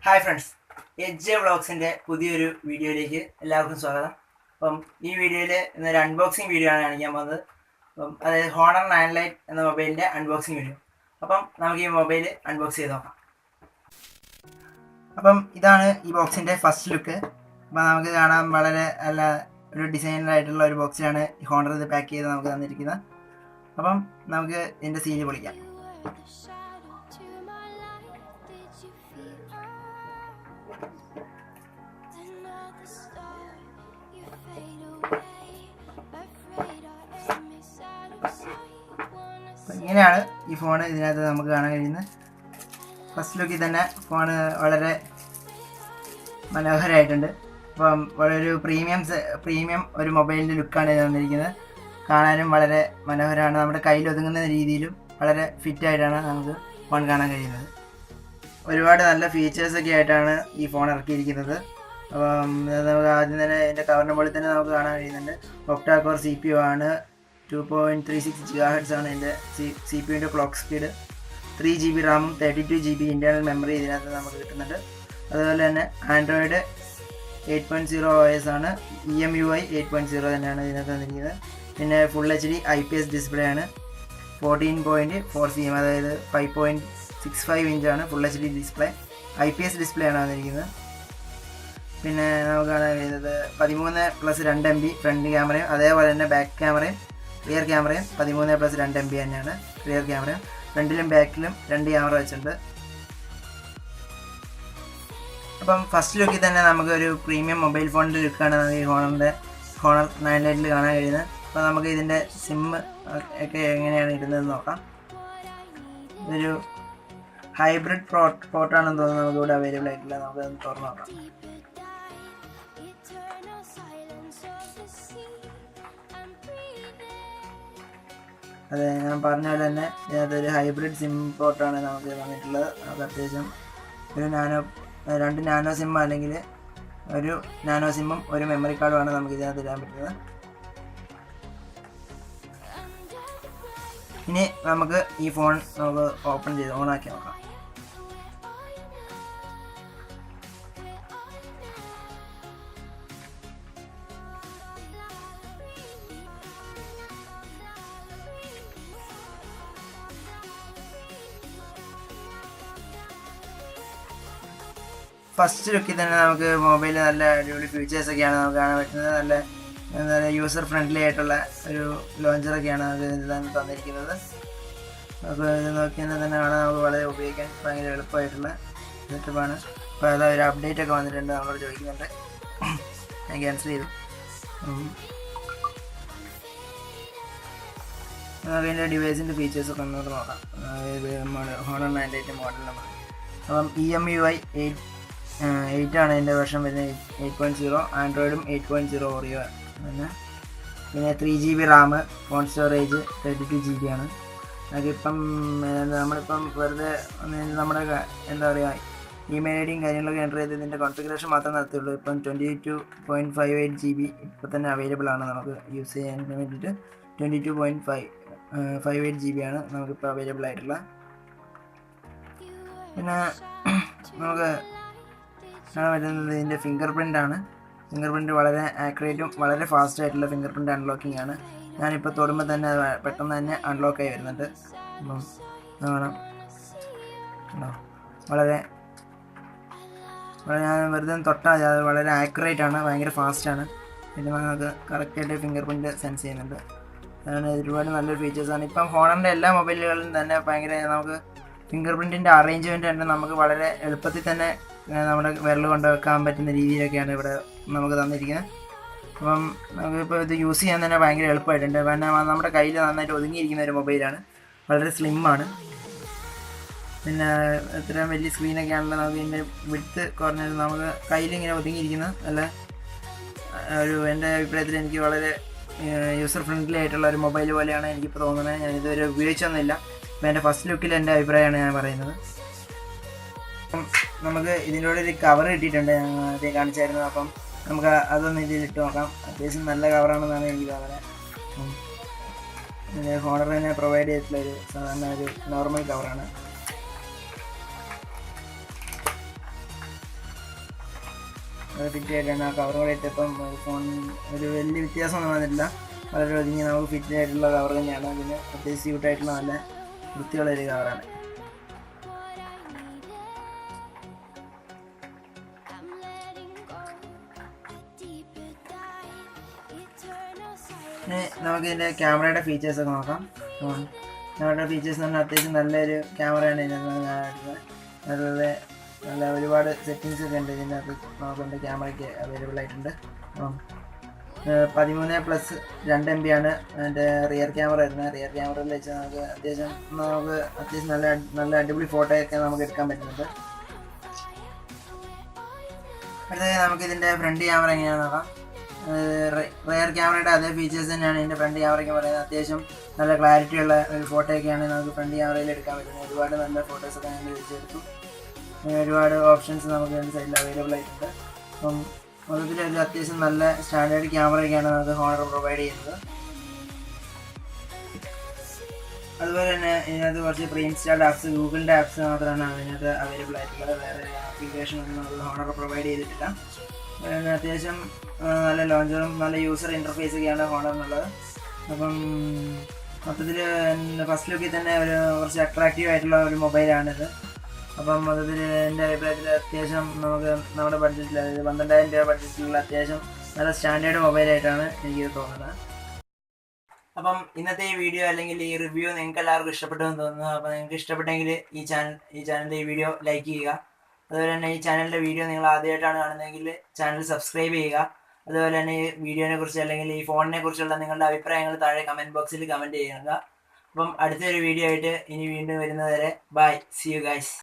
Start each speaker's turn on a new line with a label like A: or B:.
A: Hi friends, H വ്ളോഗ്സിൻ്റെ പുതിയൊരു വീഡിയോയിലേക്ക് എല്ലാവർക്കും സ്വാഗതം. അപ്പം ഈ വീഡിയോയിൽ ഇന്നൊരു അൺബോക്സിങ് വീഡിയോ ആണ് കാണിക്കാൻ പോകുന്നത്. അപ്പം അതായത് ഹോണർ 9 ലൈറ്റ് എന്ന മൊബൈലിൻ്റെ അൺബോക്സിങ് വീഡിയോ. അപ്പം നമുക്ക് ഈ മൊബൈൽ അൺബോക്സ് ചെയ്ത് നോക്കാം. അപ്പം ഇതാണ് ഈ ബോക്സിൻ്റെ ഫസ്റ്റ് ലുക്ക്. അപ്പം നമുക്ക് കാണാൻ വളരെ നല്ല ഒരു ഡിസൈനറായിട്ടുള്ള ഒരു ബോക്സിലാണ് ഈ ഹോണർ ഇത് പാക്ക് ചെയ്ത് നമുക്ക് തന്നിരിക്കുന്നത്. അപ്പം നമുക്ക് ഇതിൻ്റെ സീല് പൊളിക്കാം. ഇങ്ങനെയാണ് ഈ ഫോൺ ഇതിനകത്ത് നമുക്ക് കാണാൻ കഴിയുന്നത്. ഫസ്റ്റ് ലുക്കിൽ തന്നെ ഫോണ് വളരെ മനോഹരമായിട്ടുണ്ട്. അപ്പം വളരെ പ്രീമിയം ഒരു മൊബൈലിൻ്റെ ലുക്കാണ് ഇത് തന്നിരിക്കുന്നത്. കാണാനും വളരെ മനോഹരമാണ്. നമ്മുടെ കയ്യിൽ ഒതുങ്ങുന്ന രീതിയിലും വളരെ ഫിറ്റായിട്ടാണ് നമുക്ക് ഫോൺ കാണാൻ കഴിയുന്നത്. ഒരുപാട് നല്ല ഫീച്ചേഴ്സൊക്കെ ആയിട്ടാണ് ഈ ഫോൺ ഇറക്കിയിരിക്കുന്നത്. അപ്പം നമുക്ക് ആദ്യം തന്നെ ഇതിൻ്റെ കവറിൻ്റെ മുകളിൽ തന്നെ നമുക്ക് കാണാൻ കഴിയുന്നുണ്ട്. ഒക്ടാ കോർ CPU ആണ്. 2.36 GHz ആണ് ഇതിൻ്റെ CPUവിൻ്റെ ക്ലോക്ക് സ്പീഡ്. 3 GB റാമും 32 GB ഇൻറ്റേർണൽ മെമ്മറി ഇതിനകത്ത് നമുക്ക് കിട്ടുന്നുണ്ട്. അതുപോലെ തന്നെ ആൻഡ്രോയിഡ് 8.0 OS ആണ്. EMUI 8.0 തന്നെയാണ് ഇതിനകത്ത് തന്നിരിക്കുന്നത്. പിന്നെ ഫുൾ HD IPS ഡിസ്പ്ലേ ആണ്. 14.4 cm, അതായത് 5.65 ഇഞ്ചാണ് full HD display. IPS display ആണ് വന്നിരിക്കുന്നത്. പിന്നെ നമുക്ക് കാണാൻ കഴിയുന്നത് 13+2 MB ഫ്രണ്ട് ക്യാമറയും അതേപോലെ തന്നെ ബാക്ക് ക്യാമറയും റിയർ ക്യാമറയും 13+2 MB തന്നെയാണ് റിയർ ക്യാമറയും. ഫ്രണ്ടിലും ബാക്കിലും 2 ക്യാമറ വെച്ചിട്ടുണ്ട്. അപ്പം ഫസ്റ്റ് ലുക്കിൽ തന്നെ നമുക്ക് ഒരു പ്രീമിയം മൊബൈൽ ഫോണിൻ്റെ ലുക്കാണ് ഈ ഹോണർ 9 ലൈറ്റിൽ കാണാൻ കഴിയുന്നത്. അപ്പോൾ നമുക്ക് ഇതിൻ്റെ സിമ്മ് ഒക്കെ എങ്ങനെയാണ് ഇടുന്നതെന്ന് നോക്കാം. ഇതൊരു ഹൈബ്രിഡ് പോർട്ടാണെന്ന് തോന്നുന്നു നമുക്കിവിടെ അവൈലബിൾ ആയിട്ടില്ല. നമുക്കത് തുറന്ന് നോക്കാം. അതെ, ഞാൻ പറഞ്ഞ പോലെ തന്നെ ഇതിനകത്തൊരു ഹൈബ്രിഡ് സിം പോർട്ടാണ് നമുക്ക് വന്നിട്ടുള്ളത്. നമുക്ക് അത്യാവശ്യം ഒരു 2 നാനോ സിം അല്ലെങ്കിൽ ഒരു നാനോ സിമ്മും ഒരു മെമ്മറി കാർഡുമാണ് നമുക്ക് ഇതിനകത്ത് ഇടാൻ പറ്റുന്നത്. ഇനി നമുക്ക് ഈ ഫോൺ നമുക്ക് ഓപ്പൺ ചെയ്ത് ഓണാക്കി നോക്കാം. ഫസ്റ്റ് ലുക്കിൽ തന്നെ നമുക്ക് മൊബൈലിൽ നല്ല അടിപൊളി ഫീച്ചേഴ്സൊക്കെയാണ് നമുക്ക് കാണാൻ പറ്റുന്നത്. നല്ല എന്താ പറയുക, യൂസർ ഫ്രണ്ട്ലി ആയിട്ടുള്ള ഒരു ലോഞ്ചറൊക്കെയാണ് നമുക്ക് ഇതിൽ തന്നിരിക്കുന്നത്. അപ്പോൾ ഇത് നോക്കിയാൽ തന്നെ കാണാൻ നമുക്ക് വളരെ ഉപയോഗിക്കാൻ ഭയങ്കര എളുപ്പമായിട്ടുള്ള സെറ്റപ്പാണ്. അപ്പോൾ അതൊരു അപ്ഡേറ്റ് ഒക്കെ വന്നിട്ടുണ്ട്, നമ്മളോട് ചോദിക്കുന്നുണ്ട്. ഞാൻ ക്യാൻസൽ ചെയ്തു. നമുക്ക് അതിൻ്റെ ഡിവൈസിൻ്റെ ഫീച്ചേഴ്സൊക്കെ ഒന്നുകൂടെ നോക്കാം. അതായത് ഹോണർ 9 ലൈറ്റ് മോഡൽ നമ്പർ. അപ്പം EMUI 8 ആണ് ഇതിൻ്റെ വെർഷൻ വരുന്നത്. 8.0 ആൻഡ്രോയിഡും 8.0 ഓറിയോ പിന്നെ 3 GB Ram, phone storage 32 GB ആണ്. അതിപ്പം നമ്മളിപ്പം വെറുതെ നമ്മുടെ എന്താ പറയുക, ഇമെയിൽ ഐ ഡിയും കാര്യങ്ങളൊക്കെ എൻ്റർ ചെയ്ത് ഇതിൻ്റെ കോൺഫിഗറേഷൻ മാത്രം നടത്തുള്ളൂ. ഇപ്പം 22.58 GB ഇപ്പം തന്നെ അവൈലബിൾ ആണ് നമുക്ക് യൂസ് ചെയ്യാൻ വേണ്ടിയിട്ട്. 22.58 GB ആണ് നമുക്കിപ്പോൾ അവൈലബിൾ ആയിട്ടുള്ള. പിന്നെ നമുക്ക് കാണാൻ പറ്റുന്നത് ഇതിൻ്റെ ഫിംഗർ പ്രിൻ്റാണ്. ഫിംഗർ പ്രിൻറ്റ് വളരെ ആക്യുറേറ്റും വളരെ ഫാസ്റ്റ് ആയിട്ടുള്ള ഫിംഗർ പ്രിൻ്റ് അൺലോക്കിംഗ് ആണ്. ഞാനിപ്പോൾ തൊടുമ്പോൾ തന്നെ പെട്ടെന്ന് തന്നെ അൺലോക്കായി വരുന്നുണ്ട്. അപ്പം കാണാം, വളരെ ഞാൻ വെറുതെ തൊട്ടാൽ മതി, അത് വളരെ ആക്യുറേറ്റ് ആണ്, ഭയങ്കര ഫാസ്റ്റാണ്. പിന്നെ നമുക്ക് കറക്റ്റായിട്ട് ഫിംഗർ പ്രിൻറ്റ് സെൻസ് ചെയ്യുന്നുണ്ട്. അതാണ് ഒരുപാട് നല്ലൊരു ഫീച്ചേഴ്സാണ്. ഇപ്പം ഹോണറിൻ്റെ എല്ലാ മൊബൈലുകളിലും തന്നെ ഭയങ്കര നമുക്ക് ഫിംഗർ പ്രിൻറ്റിൻ്റെ അറേഞ്ച്മെൻറ്റ് തന്നെ നമുക്ക് വളരെ എളുപ്പത്തിൽ തന്നെ നമ്മുടെ വിരൽ കൊണ്ട് വെക്കാൻ പറ്റുന്ന രീതിയിലൊക്കെയാണ് ഇവിടെ നമുക്ക് തന്നിരിക്കുന്നത്. അപ്പം നമുക്കിപ്പോൾ ഇത് യൂസ് ചെയ്യാൻ തന്നെ ഭയങ്കര എളുപ്പമായിട്ടുണ്ട്. കാരണം നമ്മുടെ കയ്യിൽ നന്നായിട്ട് ഒതുങ്ങിയിരിക്കുന്ന ഒരു മൊബൈലാണ്, വളരെ സ്ലിമ്മാണ്. പിന്നെ ഇത്രയും വലിയ സ്ക്രീനൊക്കെ ആണല്ലോ നമുക്ക് ഇതിൻ്റെ വിഡ്ത്ത് കുറഞ്ഞത് നമുക്ക് കയ്യിലിങ്ങനെ ഒതുങ്ങിയിരിക്കുന്ന നല്ല ഒരു, എൻ്റെ അഭിപ്രായത്തിൽ എനിക്ക് വളരെ യൂസർ ഫ്രണ്ട്ലി ആയിട്ടുള്ള ഒരു മൊബൈൽ പോലെയാണ് എനിക്കിപ്പോൾ തോന്നുന്നത്. ഞാൻ ഇതുവരെ ഉപയോഗിച്ചൊന്നുമില്ല. അപ്പോൾ എൻ്റെ ഫസ്റ്റ് ലുക്കിൽ എൻ്റെ അഭിപ്രായമാണ് ഞാൻ പറയുന്നത്. നമുക്ക് ഇതിൻ്റെ കൂടെ ഒരു കവർ കിട്ടിയിട്ടുണ്ട്, ഞാൻ ആദ്യം കാണിച്ചായിരുന്നു. അപ്പം നമുക്ക് അതൊന്ന് ഇതിലിട്ട് നോക്കാം. അത്യാവശ്യം നല്ല കവറാണെന്നാണ് എനിക്ക് തോന്നുന്നത്. ഹോണർ തന്നെ പ്രൊവൈഡ് ചെയ്തിട്ടുള്ളൊരു സാധാരണ ഒരു നോർമൽ കവറാണ്. ഫിറ്റ് ആയിട്ടാണ്. ആ കവർ കൂടെ ഇട്ടപ്പം ഫോൺ ഒരു വലിയ വ്യത്യാസമൊന്നും വന്നിട്ടില്ല. വളരെ ഒതുങ്ങി നമുക്ക് ഫിറ്റ് ആയിട്ടുള്ള കവർ തന്നെയാണ്. അതിന് പ്രത്യേകിച്ച് സ്യൂട്ടായിട്ടുള്ള നല്ല വൃത്തിയുള്ളൊരു കവറാണ്. ഇനി നമുക്കിതിൻ്റെ ക്യാമറയുടെ ഫീച്ചേഴ്സൊക്കെ നോക്കാം. ക്യാമറയുടെ ഫീച്ചേഴ്സ് എന്ന് പറഞ്ഞാൽ അത്യാവശ്യം നല്ലൊരു ക്യാമറയാണ് ഇതിനകത്ത് കാണാനായിട്ടുള്ളത്. നല്ല ഒരുപാട് സെറ്റിങ്സ് ഒക്കെ ഉണ്ട് ഇതിനകത്ത്. നമുക്കുണ്ട് ക്യാമറയ്ക്ക് അവൈലബിൾ ആയിട്ടുണ്ട്. 13+2 MB ആണ് അതിൻ്റെ റിയർ ക്യാമറ വരുന്നത്. റിയർ ക്യാമറയിൽ വെച്ച് നമുക്ക് അത്യാവശ്യം നല്ല അടിപൊളി ഫോട്ടോയൊക്കെ നമുക്ക് എടുക്കാൻ പറ്റുന്നുണ്ട്. അടുത്തത് നമുക്കിതിൻ്റെ ഫ്രണ്ട് ക്യാമറ എങ്ങനെയാണെന്ന് നോക്കാം. റിയർ ക്യാമറയുടെ അതേ ഫീച്ചേഴ്സ് തന്നെയാണ് ഇതിൻ്റെ ഫ്രണ്ട് ക്യാമറയ്ക്ക് പറയുന്നത്. അത്യാവശ്യം നല്ല ക്ലാരിറ്റി ഉള്ള ഒരു ഫോട്ടോയൊക്കെയാണ് നമുക്ക് ഫ്രണ്ട് ക്യാമറയിൽ എടുക്കാൻ പറ്റുന്നത്. ഒരുപാട് നല്ല ഫോട്ടോസൊക്കെ ഞാൻ തിരിച്ചെടുത്തു. ഒരുപാട് ഓപ്ഷൻസ് നമുക്ക് രണ്ട് സൈഡിൽ അവൈലബിൾ ആയിട്ടുണ്ട്. അപ്പം മൊത്തത്തിൽ അത്യാവശ്യം നല്ല സ്റ്റാൻഡേർഡ് ക്യാമറയൊക്കെയാണ് നമുക്ക് ഹോണർ പ്രൊവൈഡ് ചെയ്യുന്നത്. അതുപോലെ തന്നെ ഇതിനകത്ത് കുറച്ച് പ്രീ ഇൻസ്റ്റാൾഡ് ആപ്സ്, ഗൂഗിളിൻ്റെ ആപ്സ് മാത്രമാണ് അതിനകത്ത് അവൈലബിൾ ആയിട്ടുള്ളത്. വേറെ ആപ്ലിക്കേഷൻ ഒന്നും നമുക്ക് ഹോണർ പ്രൊവൈഡ് ചെയ്തിട്ടില്ല. അത്യാവശ്യം നല്ല ലോഞ്ചറും നല്ല യൂസർ ഇൻ്റർഫേസൊക്കെയാണ് ഹോണറിനുള്ളത്. അപ്പം മൊത്തത്തിൽ ഫസ്റ്റ് ലുക്കിൽ തന്നെ കുറച്ച് അട്രാക്റ്റീവ് ആയിട്ടുള്ള ഒരു മൊബൈലാണിത്. അപ്പം മൊത്തത്തിൽ എൻ്റെ അഭിപ്രായത്തിൽ അത്യാവശ്യം നമുക്ക് നമ്മുടെ ബഡ്ജറ്റിൽ, അതായത് 12,000 രൂപ ബഡ്ജറ്റിലുള്ള അത്യാവശ്യം നല്ല സ്റ്റാൻഡേർഡ് മൊബൈലായിട്ടാണ് എനിക്ക് തോന്നുന്നത്. അപ്പം ഇന്നത്തെ ഈ വീഡിയോ അല്ലെങ്കിൽ ഈ റിവ്യൂ നിങ്ങൾക്ക് എല്ലാവർക്കും ഇഷ്ടപ്പെട്ടെന്ന് തോന്നുന്നു. അപ്പോൾ നിങ്ങൾക്ക് ഇഷ്ടപ്പെട്ടെങ്കിൽ ഈ ചാനലിൻ്റെ ഈ വീഡിയോ ലൈക്ക് ചെയ്യുക. അതുപോലെ തന്നെ ഈ ചാനലിൻ്റെ വീഡിയോ നിങ്ങൾ ആദ്യമായിട്ടാണ് കാണുന്നതെങ്കിൽ ചാനൽ സബ്സ്ക്രൈബ് ചെയ്യുക. അതുപോലെ തന്നെ ഈ വീഡിയോനെ കുറിച്ച് അല്ലെങ്കിൽ ഈ ഫോണിനെ കുറിച്ചുള്ള നിങ്ങളുടെ അഭിപ്രായങ്ങൾ താഴെ കമൻറ്റ് ബോക്സിൽ കമൻറ്റ് ചെയ്യുക. അപ്പം അടുത്തൊരു വീഡിയോ ആയിട്ട് ഇനി വീണ്ടും വരുന്നതുവരെ ബൈ, സീ യു ഗൈസ്.